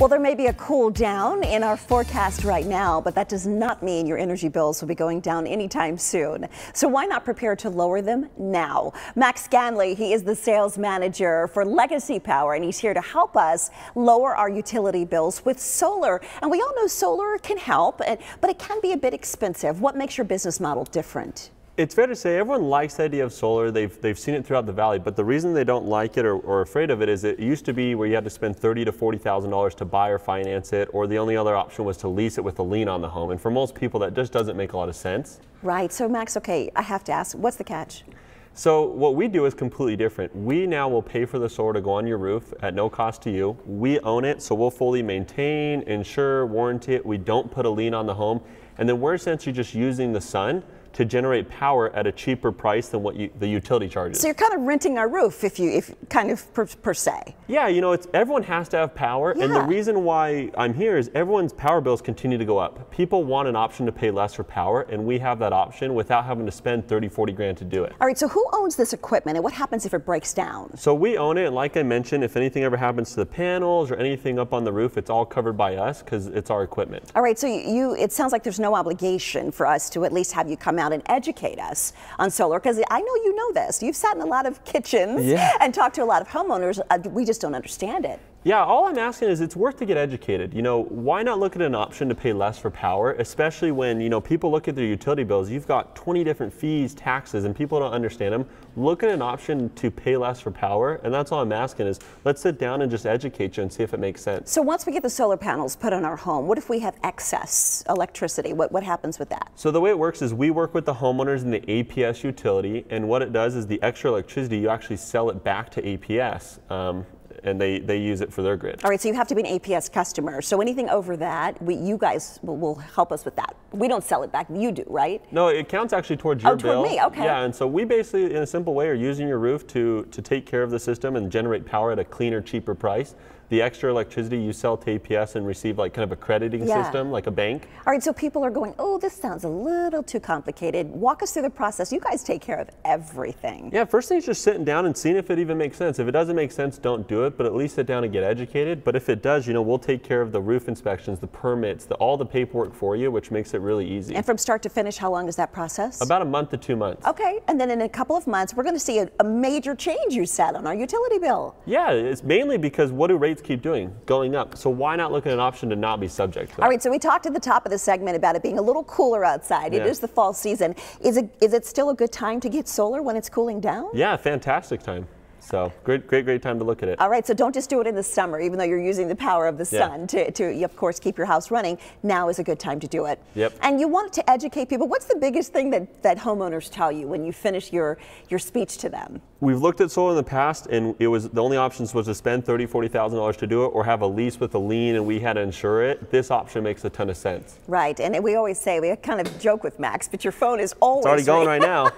Well, there may be a cool down in our forecast right now, but that does not mean your energy bills will be going down anytime soon. So why not prepare to lower them now? Max Ganley, he is the sales manager for Lgcy Power, and he's here to help us lower our utility bills with solar. And we all know solar can help, but it can be a bit expensive. What makes your business model different? It's fair to say everyone likes the idea of solar. They've seen it throughout the valley, but the reason they don't like it or are afraid of it is it used to be where you had to spend $30,000 to $40,000 to buy or finance it, or the only other option was to lease it with a lien on the home. And for most people, that just doesn't make a lot of sense. Right. So Max, okay, I have to ask, what's the catch? So what we do is completely different. We now will pay for the solar to go on your roof at no cost to you. We own it, so we'll fully maintain, insure, warranty it. We don't put a lien on the home. And then we're essentially just using the sun to generate power at a cheaper price than what the utility charges. So you're kind of renting our roof, if kind of per se. Yeah, you know, everyone has to have power, and the reason why I'm here is everyone's power bills continue to go up. People want an option to pay less for power, and we have that option without having to spend 30, 40 grand to do it. All right, so who owns this equipment, and what happens if it breaks down? So we own it, and like I mentioned, if anything ever happens to the panels or anything up on the roof, it's all covered by us because it's our equipment. All right, so it sounds like there's no obligation for us to at least have you come out and educate us on solar, because I know you know this. You've sat in a lot of kitchens and talked to a lot of homeowners. We just don't understand it. Yeah, all I'm asking is it's worth to get educated. You know, why not look at an option to pay less for power, especially when, you know, people look at their utility bills. You've got 20 different fees, taxes, and people don't understand them. Look at an option to pay less for power, and that's all I'm asking is let's sit down and just educate you and see if it makes sense. So once we get the solar panels put on our home, what if we have excess electricity? What happens with that? So the way it works is we work with the homeowners in the APS utility, and what it does is the extra electricity, you actually sell it back to APS. And they use it for their grid. All right, so you have to be an APS customer. So anything over that, you guys will help us with that. We don't sell it back, you do, right? No, it counts actually towards your bill. Toward me, okay. Yeah, and so we basically, in a simple way, are using your roof to take care of the system and generate power at a cleaner, cheaper price. The extra electricity you sell to APS and receive like kind of a crediting system, like a bank. All right, so people are going, oh, this sounds a little too complicated. Walk us through the process. You guys take care of everything. Yeah, first thing is just sitting down and seeing if it even makes sense. If it doesn't make sense, don't do it, but at least sit down and get educated. But if it does, you know, we'll take care of the roof inspections, the permits, all the paperwork for you, which makes it really easy. And from start to finish, how long is that process? About a month to 2 months. Okay, and then in a couple of months, we're going to see a major change, you said, on our utility bill. Yeah, it's mainly because what do rates keep doing? Going up. So why not look at an option to not be subject to that? All right, so we talked at the top of the segment about it being a little cooler outside. It is the fall season. Is it still a good time to get solar when it's cooling down? Yeah, fantastic time. So great time to look at it. All right, so don't just do it in the summer, even though you're using the power of the sun to of course, keep your house running. Now is a good time to do it. Yep. And you want to educate people. What's the biggest thing that homeowners tell you when you finish your speech to them? We've looked at solar in the past, and it was the only options was to spend $30,000, $40,000 to do it, or have a lease with a lien, and we had to insure it. This option makes a ton of sense. Right, and we always say, we kind of joke with Max, but your phone is always It's already going right now.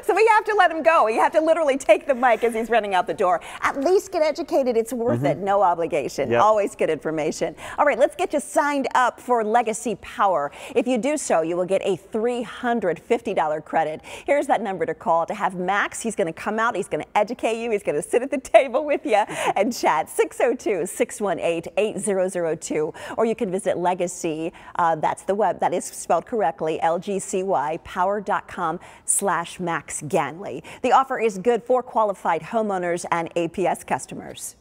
So we have to let him go. You have to literally take the mic as he's running out the door. At least get educated. It's worth it. No obligation. Yep. Always good information. All right, let's get you signed up for Lgcy Power. If you do so, you will get a $350 credit. Here's that number to call to have Max. He's going to come out. He's going to educate you. He's going to sit at the table with you and chat. 602-618-8002. Or you can visit Lgcy. That's the web. That is spelled correctly. Lgcy Power.com/Max Ganley. The offer is good for qualified homeowners and APS customers.